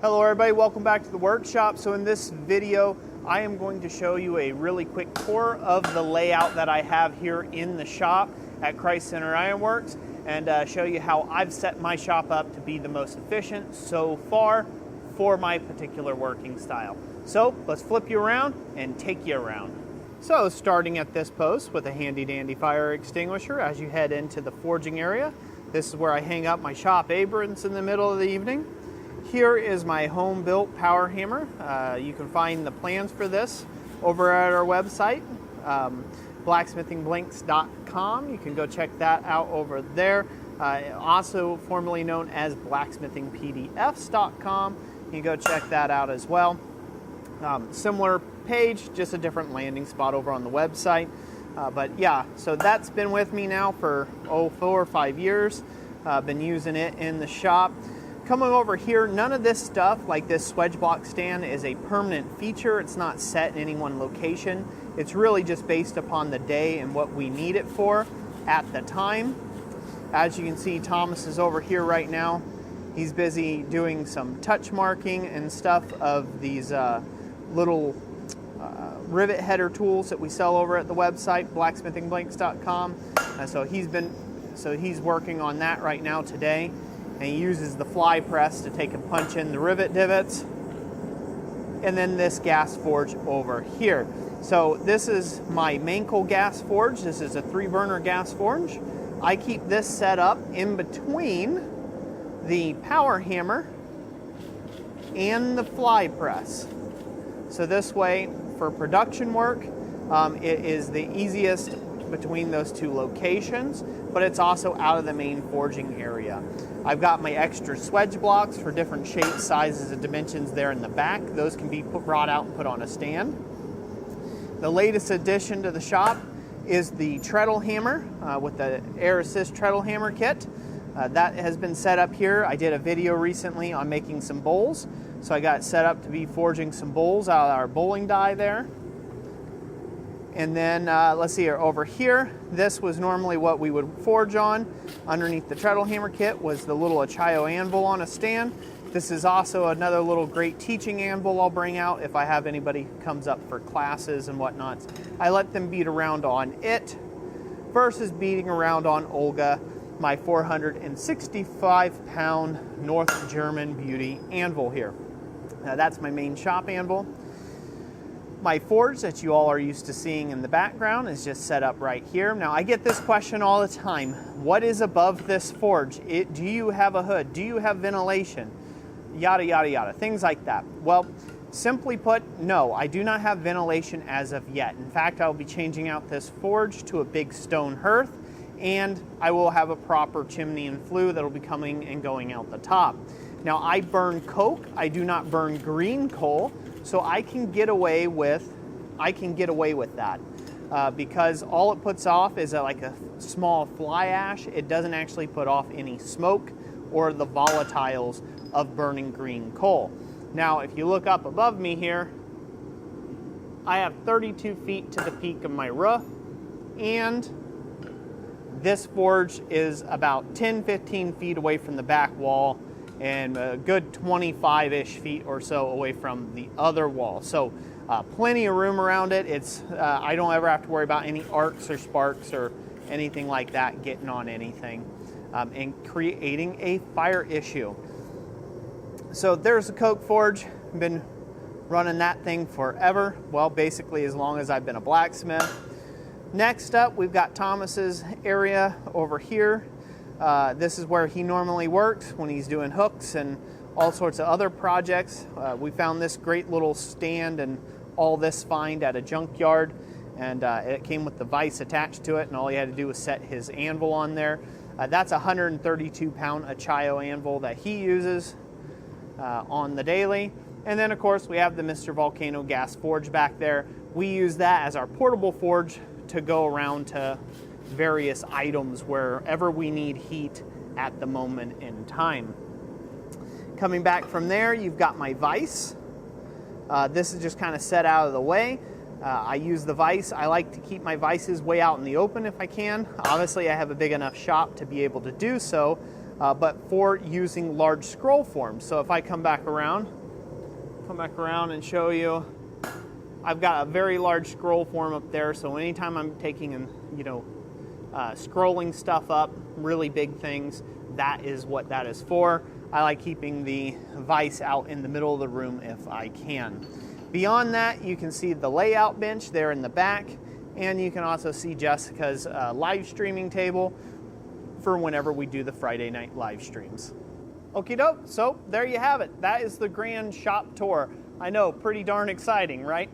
Hello everybody, welcome back to the workshop. So in this video, I am going to show you a really quick tour of the layout that I have here in the shop at Christ Center Ironworks, and show you how I've set my shop up to be the most efficient so far for my particular working style. So let's flip you around and take you around. So starting at this post with a handy dandy fire extinguisher as you head into the forging area. This is where I hang up my shop aprons in the middle of the evening. Here is my home-built power hammer. You can find the plans for this over at our website, blacksmithingblinks.com. You can go check that out over there. Also formerly known as blacksmithingpdfs.com. You can go check that out as well. Similar page, just a different landing spot over on the website. But yeah, so that's been with me now for 4 or 5 years. Been using it in the shop. Coming over here, none of this stuff, like this swedge block stand, is a permanent feature. It's not set in any one location. It's really just based upon the day and what we need it for at the time. As you can see, Thomas is over here right now. He's busy doing some touch marking and stuff of these little rivet header tools that we sell over at the website, blacksmithingblinks.com. So he's working on that right now today. And he uses the fly press to take and punch in the rivet divots. And then this gas forge over here. So this is my Manco Gas Forge. This is a 3-burner gas forge. I keep this set up in between the power hammer and the fly press. So this way, for production work, it is the easiest between those two locations, but it's also out of the main forging area. I've got my extra swedge blocks for different shapes, sizes, and dimensions there in the back. Those can be brought out and put on a stand. The latest addition to the shop is the Treadle Hammer with the Air Assist Treadle Hammer kit. That has been set up here. I did a video recently on making some bowls, so I got it set up to be forging some bowls out of our bowling die there. And then, let's see here, over here, this was normally what we would forge on. Underneath the Treadle Hammer kit was the little Achio anvil on a stand. This is also another little great teaching anvil I'll bring out if I have anybody who comes up for classes and whatnot. I let them beat around on it versus beating around on Olga, my 465-pound North German beauty anvil here. Now that's my main shop anvil. My forge that you all are used to seeing in the background is just set up right here. Now I get this question all the time. What is above this forge? Do you have a hood? Do you have ventilation? Yada, yada, yada, things like that. Well, simply put, no, I do not have ventilation as of yet. In fact, I will be changing out this forge to a big stone hearth, and I will have a proper chimney and flue that will be coming and going out the top. Now I burn coke, I do not burn green coal. So I can get away with that because all it puts off is like a small fly ash. It doesn't actually put off any smoke or the volatiles of burning green coal. Now, if you look up above me here, I have 32 feet to the peak of my roof, and this forge is about 10-15 feet away from the back wall, and a good 25-ish feet or so away from the other wall. So plenty of room around it. I don't ever have to worry about any arcs or sparks or anything like that getting on anything and creating a fire issue. So there's the coke forge. I've been running that thing forever. Well, basically as long as I've been a blacksmith. Next up, we've got Thomas's area over here. This is where he normally works when he's doing hooks and all sorts of other projects. We found this great little stand and all this find at a junkyard, and it came with the vise attached to it, and all he had to do was set his anvil on there. That's a 132-pound Achio anvil that he uses on the daily. And then, of course, we have the Mr. Volcano Gas Forge back there. We use that as our portable forge to go around to various items wherever we need heat at the moment in time. Coming back from there, you've got my vise. This is just kind of set out of the way. I use the vise. I like to keep my vices way out in the open if I can. Obviously, I have a big enough shop to be able to do so, but for using large scroll forms. So if I come back around and show you, I've got a very large scroll form up there. So anytime I'm taking and scrolling stuff up, really big things, that is what that is for. I like keeping the vise out in the middle of the room if I can. Beyond that, you can see the layout bench there in the back, and you can also see Jessica's live streaming table for whenever we do the Friday night live streams. Okie doke, so there you have it. That is the grand shop tour. I know, pretty darn exciting, right?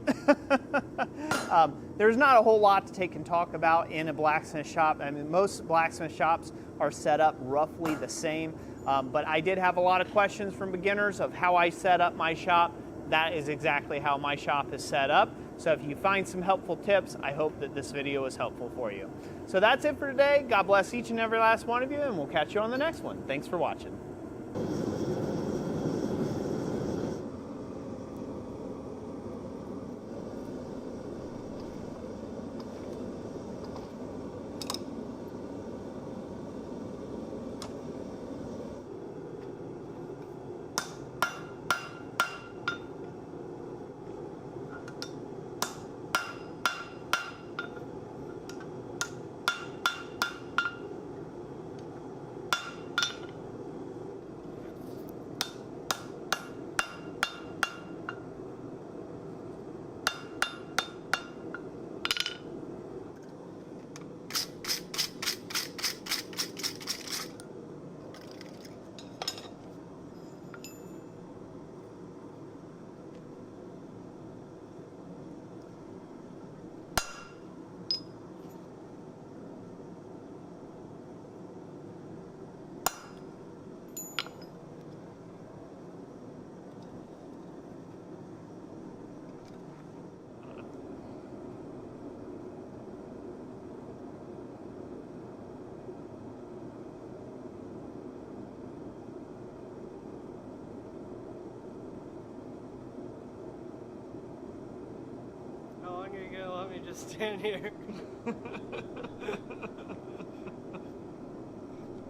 There's not a whole lot to take and talk about in a blacksmith shop. I mean, most blacksmith shops are set up roughly the same, but I did have a lot of questions from beginners of how I set up my shop. That is exactly how my shop is set up. So if you find some helpful tips, I hope that this video was helpful for you. So that's it for today. God bless each and every last one of you, and we'll catch you on the next one. Thanks for watching. How long are you gonna let me just stand here?